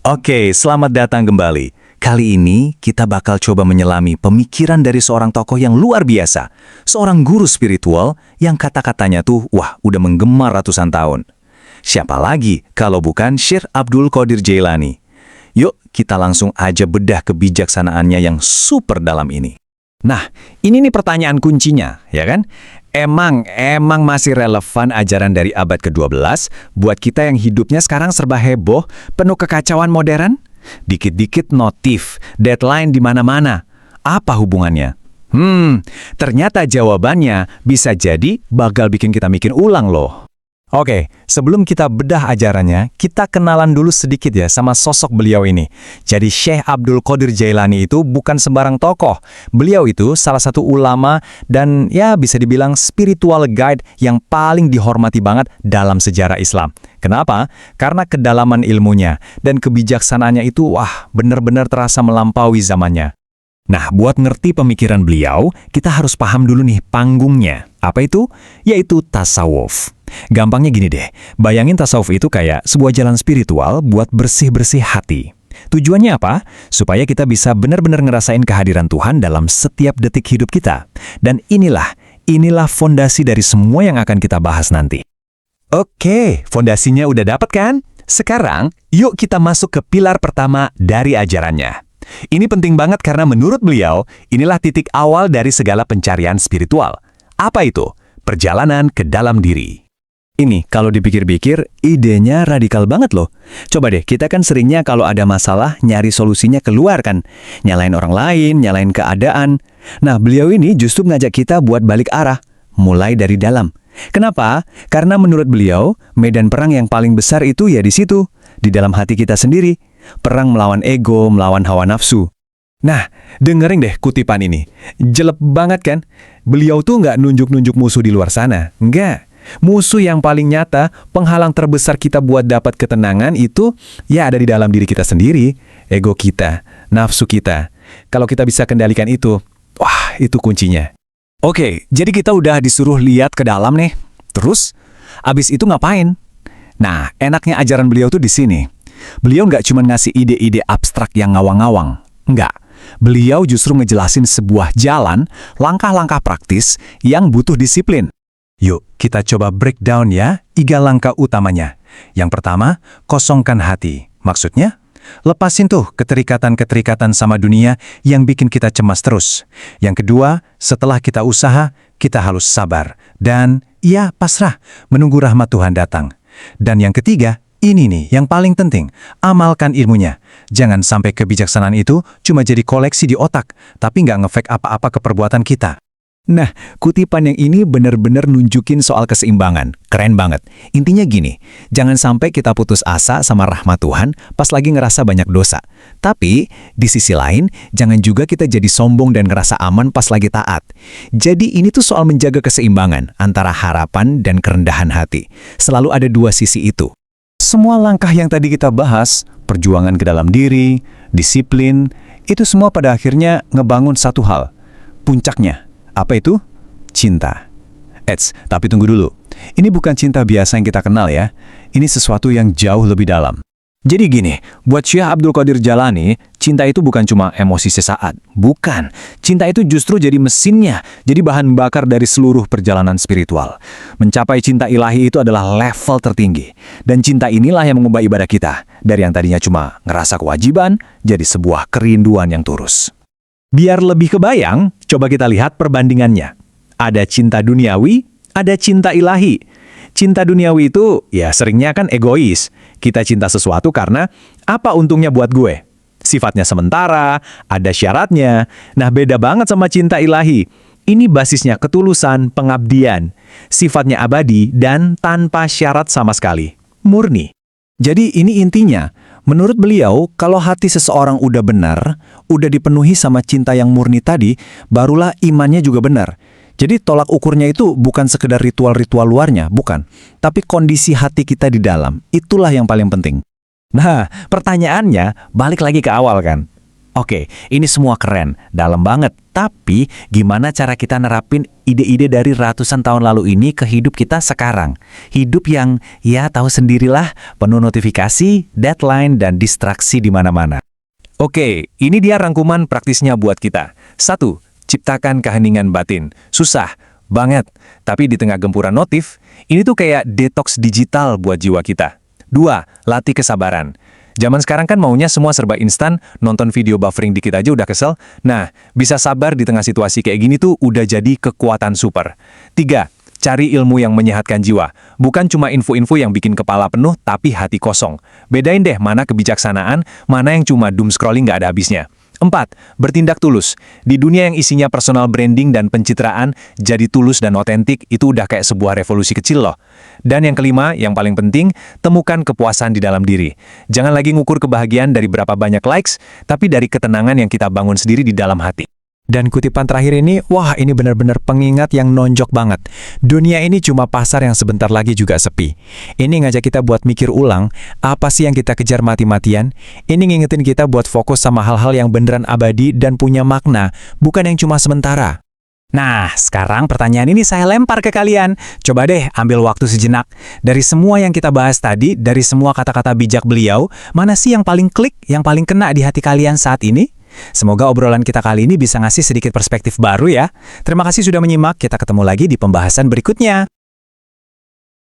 Oke, selamat datang kembali. Kali ini kita bakal coba menyelami pemikiran dari seorang tokoh yang luar biasa. Seorang guru spiritual yang kata-katanya tuh, wah, udah menggema ratusan tahun. Siapa lagi kalau bukan Syekh Abdul Qadir Jailani? Yuk, kita langsung aja bedah kebijaksanaannya yang super dalam ini. Nah, ini nih pertanyaan kuncinya, ya kan? Emang masih relevan ajaran dari abad ke-12 buat kita yang hidupnya sekarang serba heboh, penuh kekacauan modern? Dikit-dikit notif, deadline di mana-mana. Apa hubungannya? Ternyata jawabannya bisa jadi bakal bikin kita mikir ulang loh. Oke, sebelum kita bedah ajarannya, kita kenalan dulu sedikit ya sama sosok beliau ini. Jadi Syekh Abdul Qadir Jailani itu bukan sembarang tokoh. Beliau itu salah satu ulama dan ya bisa dibilang spiritual guide yang paling dihormati banget dalam sejarah Islam. Kenapa? Karena kedalaman ilmunya dan kebijaksanaannya itu wah benar-benar terasa melampaui zamannya. Nah, buat ngerti pemikiran beliau, kita harus paham dulu nih panggungnya. Apa itu? Yaitu tasawuf. Gampangnya gini deh, bayangin tasawuf itu kayak sebuah jalan spiritual buat bersih-bersih hati. Tujuannya apa? Supaya kita bisa benar-benar ngerasain kehadiran Tuhan dalam setiap detik hidup kita. Dan inilah fondasi dari semua yang akan kita bahas nanti. Oke, fondasinya udah dapet kan? Sekarang, yuk kita masuk ke pilar pertama dari ajarannya. Ini penting banget karena menurut beliau, inilah titik awal dari segala pencarian spiritual. Apa itu? Perjalanan ke dalam diri. Ini kalau dipikir-pikir, idenya radikal banget loh. Coba deh, kita kan seringnya kalau ada masalah, nyari solusinya keluar kan. Nyalain orang lain, nyalain keadaan. Nah, beliau ini justru ngajak kita buat balik arah. Mulai dari dalam. Kenapa? Karena menurut beliau, medan perang yang paling besar itu ya di situ. Di dalam hati kita sendiri. Perang melawan ego, melawan hawa nafsu. Nah, dengerin deh kutipan ini. Jelek banget kan? Beliau tuh nggak nunjuk-nunjuk musuh di luar sana. Nggak. Musuh yang paling nyata, penghalang terbesar kita buat dapat ketenangan itu, ya ada di dalam diri kita sendiri. Ego kita, nafsu kita. Kalau kita bisa kendalikan itu, wah itu kuncinya. Oke, jadi kita udah disuruh lihat ke dalam nih. Terus, abis itu ngapain? Nah, enaknya ajaran beliau tuh di sini. Beliau nggak cuma ngasih ide-ide abstrak yang ngawang-ngawang. Nggak. Beliau justru ngejelasin sebuah jalan, langkah-langkah praktis yang butuh disiplin. Yuk, kita coba breakdown ya, 3 langkah utamanya. Yang pertama, kosongkan hati. Maksudnya, lepasin tuh keterikatan-keterikatan sama dunia yang bikin kita cemas terus. Yang kedua, setelah kita usaha, kita harus sabar. Dan, ya pasrah, menunggu rahmat Tuhan datang. Dan yang ketiga, ini nih yang paling penting, amalkan ilmunya. Jangan sampai kebijaksanaan itu cuma jadi koleksi di otak, tapi nggak ngefek apa-apa ke perbuatan kita. Nah, kutipan yang ini benar-benar nunjukin soal keseimbangan. Keren banget. Intinya gini, jangan sampai kita putus asa sama rahmat Tuhan pas lagi ngerasa banyak dosa. Tapi, di sisi lain, jangan juga kita jadi sombong dan ngerasa aman pas lagi taat. Jadi ini tuh soal menjaga keseimbangan antara harapan dan kerendahan hati. Selalu ada 2 sisi itu. Semua langkah yang tadi kita bahas, perjuangan ke dalam diri, disiplin, itu semua pada akhirnya ngebangun satu hal. Puncaknya, apa itu? Cinta. Tapi tunggu dulu. Ini bukan cinta biasa yang kita kenal ya. Ini sesuatu yang jauh lebih dalam. Jadi gini, buat Syekh Abdul Qadir Jailani, cinta itu bukan cuma emosi sesaat. Bukan. Cinta itu justru jadi mesinnya, jadi bahan bakar dari seluruh perjalanan spiritual. Mencapai cinta ilahi itu adalah level tertinggi. Dan cinta inilah yang mengubah ibadah kita. Dari yang tadinya cuma ngerasa kewajiban, jadi sebuah kerinduan yang tulus. Biar lebih kebayang, coba kita lihat perbandingannya. Ada cinta duniawi, ada cinta ilahi. Cinta duniawi itu ya seringnya kan egois. Kita cinta sesuatu karena apa untungnya buat gue? Sifatnya sementara, ada syaratnya. Nah, beda banget sama cinta ilahi. Ini basisnya ketulusan, pengabdian. Sifatnya abadi dan tanpa syarat sama sekali. Murni. Jadi ini intinya. Menurut beliau, kalau hati seseorang udah benar, udah dipenuhi sama cinta yang murni tadi, barulah imannya juga benar. Jadi tolak ukurnya itu bukan sekedar ritual-ritual luarnya, bukan. Tapi kondisi hati kita di dalam, itulah yang paling penting. Nah, pertanyaannya balik lagi ke awal kan. Oke, ini semua keren, dalam banget. Tapi, gimana cara kita nerapin ide-ide dari ratusan tahun lalu ini ke hidup kita sekarang? Hidup yang, ya tahu sendirilah, penuh notifikasi, deadline, dan distraksi di mana-mana. Oke, ini dia rangkuman praktisnya buat kita. 1. Ciptakan keheningan batin. Susah banget, tapi di tengah gempuran notif, ini tuh kayak detox digital buat jiwa kita. 2. Latih kesabaran. Zaman sekarang kan maunya semua serba instan, nonton video buffering dikit aja udah kesel. Nah, bisa sabar di tengah situasi kayak gini tuh udah jadi kekuatan super. 3. Cari ilmu yang menyehatkan jiwa. Bukan cuma info-info yang bikin kepala penuh, tapi hati kosong. Bedain deh mana kebijaksanaan, mana yang cuma doom scrolling nggak ada habisnya. 4. Bertindak tulus. Di dunia yang isinya personal branding dan pencitraan, jadi tulus dan otentik itu udah kayak sebuah revolusi kecil loh. Dan yang kelima, yang paling penting, temukan kepuasan di dalam diri. Jangan lagi ngukur kebahagiaan dari berapa banyak likes, tapi dari ketenangan yang kita bangun sendiri di dalam hati. Dan kutipan terakhir ini, wah ini benar-benar pengingat yang nonjok banget. Dunia ini cuma pasar yang sebentar lagi juga sepi. Ini ngajak kita buat mikir ulang, apa sih yang kita kejar mati-matian? Ini ngingetin kita buat fokus sama hal-hal yang beneran abadi dan punya makna, bukan yang cuma sementara. Nah, sekarang pertanyaan ini saya lempar ke kalian. Coba deh ambil waktu sejenak. Dari semua yang kita bahas tadi, dari semua kata-kata bijak beliau, mana sih yang paling klik, yang paling kena di hati kalian saat ini? Semoga obrolan kita kali ini bisa ngasih sedikit perspektif baru ya. Terima kasih sudah menyimak, kita ketemu lagi di pembahasan berikutnya.